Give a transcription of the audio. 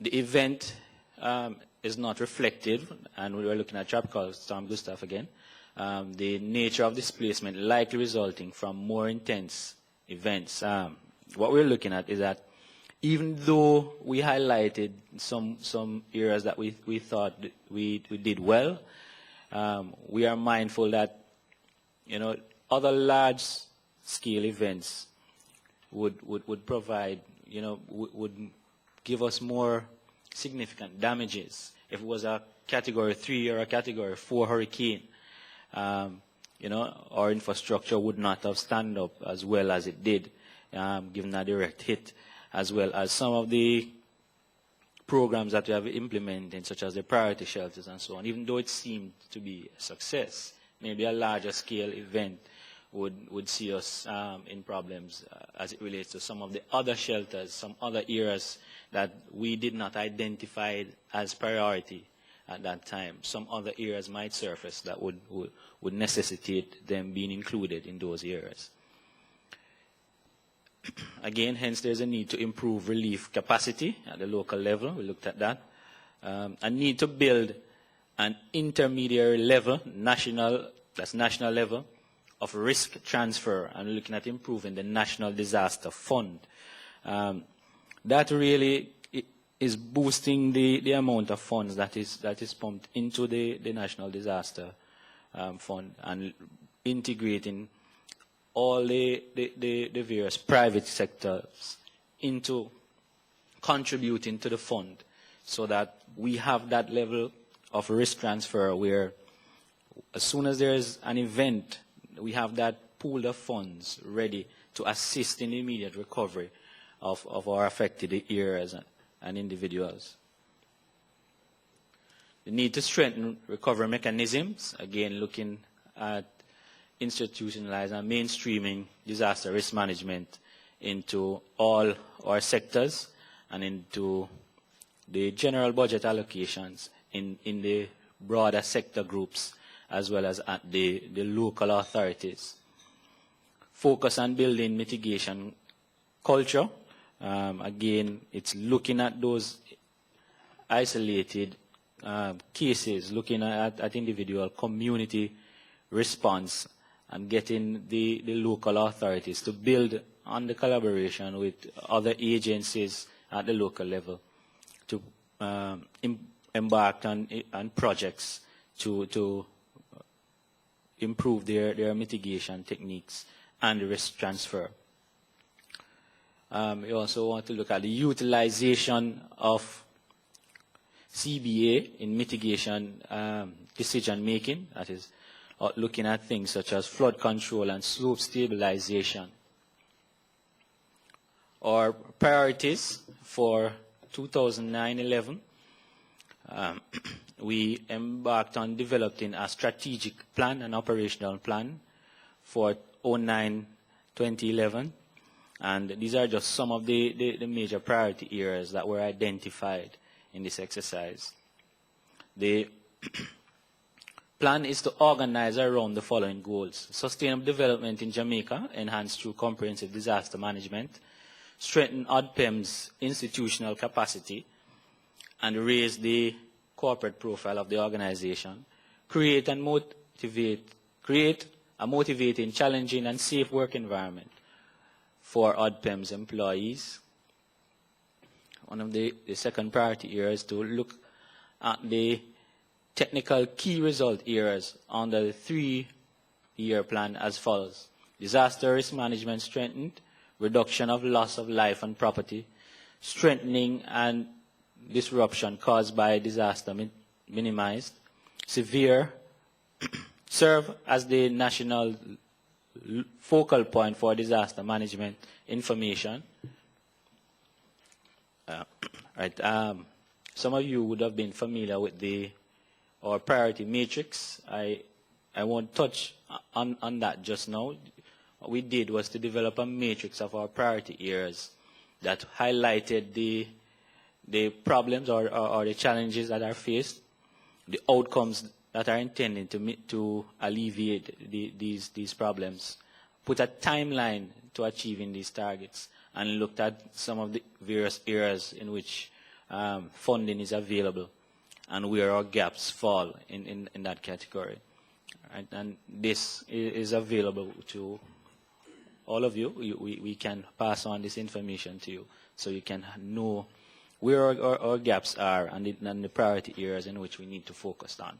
The event is not reflected, and we were looking at Tropical Storm Gustav again. The nature of displacement likely resulting from more intense events. What we're looking at is that even though we highlighted some areas that we thought we did well, we are mindful that other large-scale events would provide, would give us more significant damages. If it was a Category 3 or a Category 4 hurricane, our infrastructure would not have stand up as well as it did, given a direct hit, as well as some of the programs that we have implemented, such as the priority shelters and so on. Even though it seemed to be a success, maybe a larger scale event would see us in problems as it relates to some of the other shelters, some other areas that we did not identify as priority at that time. Some other areas might surface that would necessitate them being included in those areas. Again, hence there's a need to improve relief capacity at the local level. We looked at that. A need to build an intermediary level, national level, of risk transfer, and we're looking at improving the National Disaster Fund. That really is boosting the amount of funds that is pumped into the National Disaster Fund, and integrating all the various private sectors into contributing to the fund, so that we have that level of risk transfer where as soon as there is an event, we have that pool of funds ready to assist in the immediate recovery of our affected areas and individuals. The need to strengthen recovery mechanisms, again looking at institutionalizing and mainstreaming disaster risk management into all our sectors and into the general budget allocations in the broader sector groups, as well as at the local authorities. Focus on building mitigation culture. Again, it's looking at those isolated cases, looking at individual community response, and getting the local authorities to build on the collaboration with other agencies at the local level to embark on projects to improve their mitigation techniques and risk transfer. We also want to look at the utilization of CBA in mitigation decision making, that is looking at things such as flood control and slope stabilization. Our priorities for 2009-11, we embarked on developing a strategic plan, an operational plan for 2009-2011, and these are just some of the major priority areas that were identified in this exercise. The plan is to organize around the following goals: sustainable development in Jamaica, enhanced through comprehensive disaster management, strengthen ODPEM's institutional capacity, and raise the corporate profile of the organization, create a motivating, challenging, and safe work environment for ODPEM's employees. One of the second priority areas to look at the technical key result areas under the 3-year plan as follows: disaster risk management strengthened, reduction of loss of life and property, strengthening and disruption caused by disaster minimized, serve as the national focal point for disaster management information. Some of you would have been familiar with our priority matrix. I won't touch on that just now. What we did was to develop a matrix of our priority areas that highlighted the problems or the challenges that are faced, the outcomes that are intended to alleviate these problems, put a timeline to achieving these targets, and looked at some of the various areas in which funding is available and where our gaps fall in that category. Right? And this is available to all of you. We can pass on this information to you so you can know where our gaps are and the priority areas in which we need to focus on.